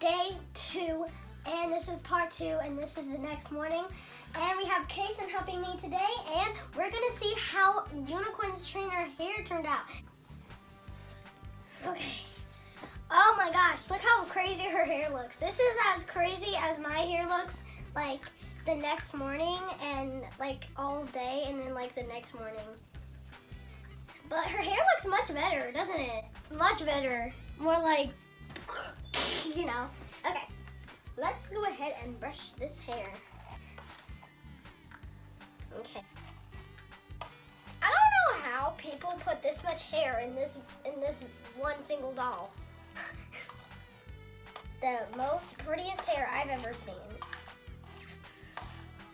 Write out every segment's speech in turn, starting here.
day 2, and this is part 2, and this is the next morning. And we have Kason helping me today, and we're gonna see how Unicorn's trainer hair turned out. Okay. Oh my gosh, look how crazy her hair looks. This is as crazy as my hair looks, like the next morning and like all day and then like the next morning. But her hair looks much better, doesn't it? Much better. More like, you know. Okay, let's go ahead and brush this hair. Okay. I don't know how people put this much hair in this one single doll. The most prettiest hair I've ever seen.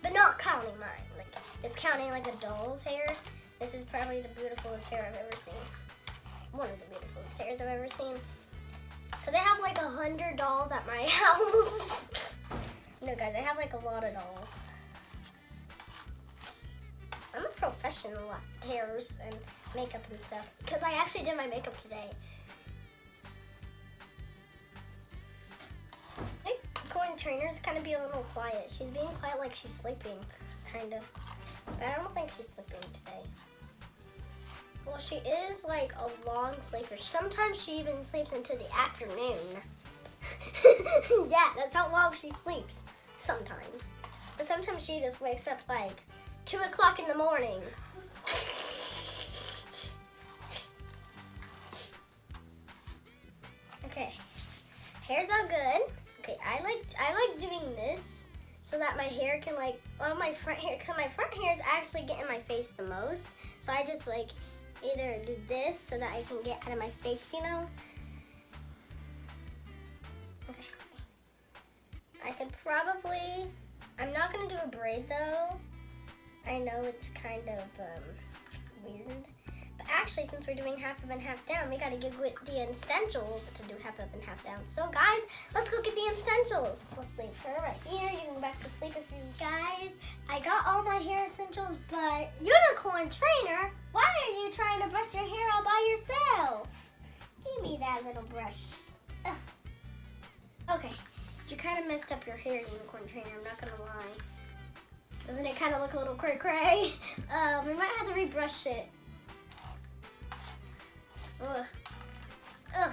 But not counting mine. Like just counting like a doll's hair. This is probably the beautifulest hair I've ever seen. One of the beautifulest hairs I've ever seen. Cause I have like 100 dolls at my house. No guys, I have like a lot of dolls. I'm a professional at hairs and makeup and stuff. Because I actually did my makeup today. My Unicorn trainer's kind of being a little quiet. She's being quiet like she's sleeping, kind of. But I don't think she's sleeping today. Well, she is like a long sleeper. Sometimes she even sleeps into the afternoon. Yeah, that's how long she sleeps. Sometimes. But sometimes she just wakes up like 2 o'clock in the morning. Okay, hair's all good. Okay, I like doing this so that my hair can like, well, my front hair, cause my front hair is actually getting my face the most. So I just like either do this so that I can get out of my face, you know. Okay, I could probably, I'm not gonna do a braid though. I know it's kind of weird, but actually since we're doing half up and half down, we gotta give it the essentials to do half up and half down. So guys, let's go get the essentials. Let's leave her right here. You can go back to sleep if you guys. I got all my hair essentials, but Unicorn Trainer, why are you trying to brush your hair all by yourself? Give me that little brush. Ugh. Okay, you kind of messed up your hair, Unicorn Trainer, I'm not gonna lie. Doesn't it kind of look a little cray-cray? We might have to rebrush it. Ugh. Ugh.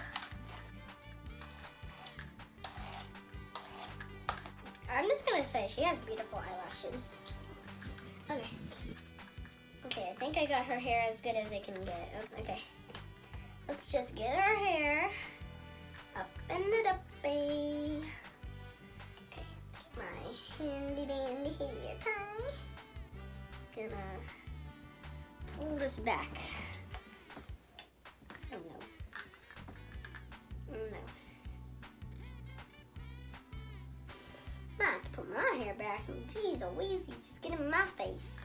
I'm just gonna say she has beautiful eyelashes. Okay. Okay, I think I got her hair as good as it can get. Okay. Let's just get her hair up and it up. Okay, let's get my handy dandy hair tie. Just gonna pull this back. Oh no. Oh no. I have to put my hair back. Jeez, Louise, he's just getting in my face.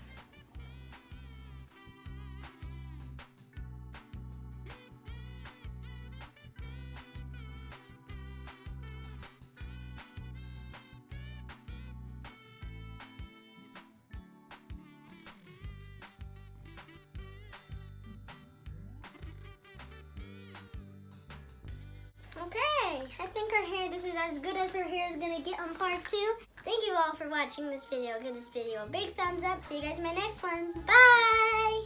Okay, I think her hair, this is as good as her hair is gonna get on part 2. Thank you all for watching this video. Give this video a big thumbs up. See you guys in my next one. Bye!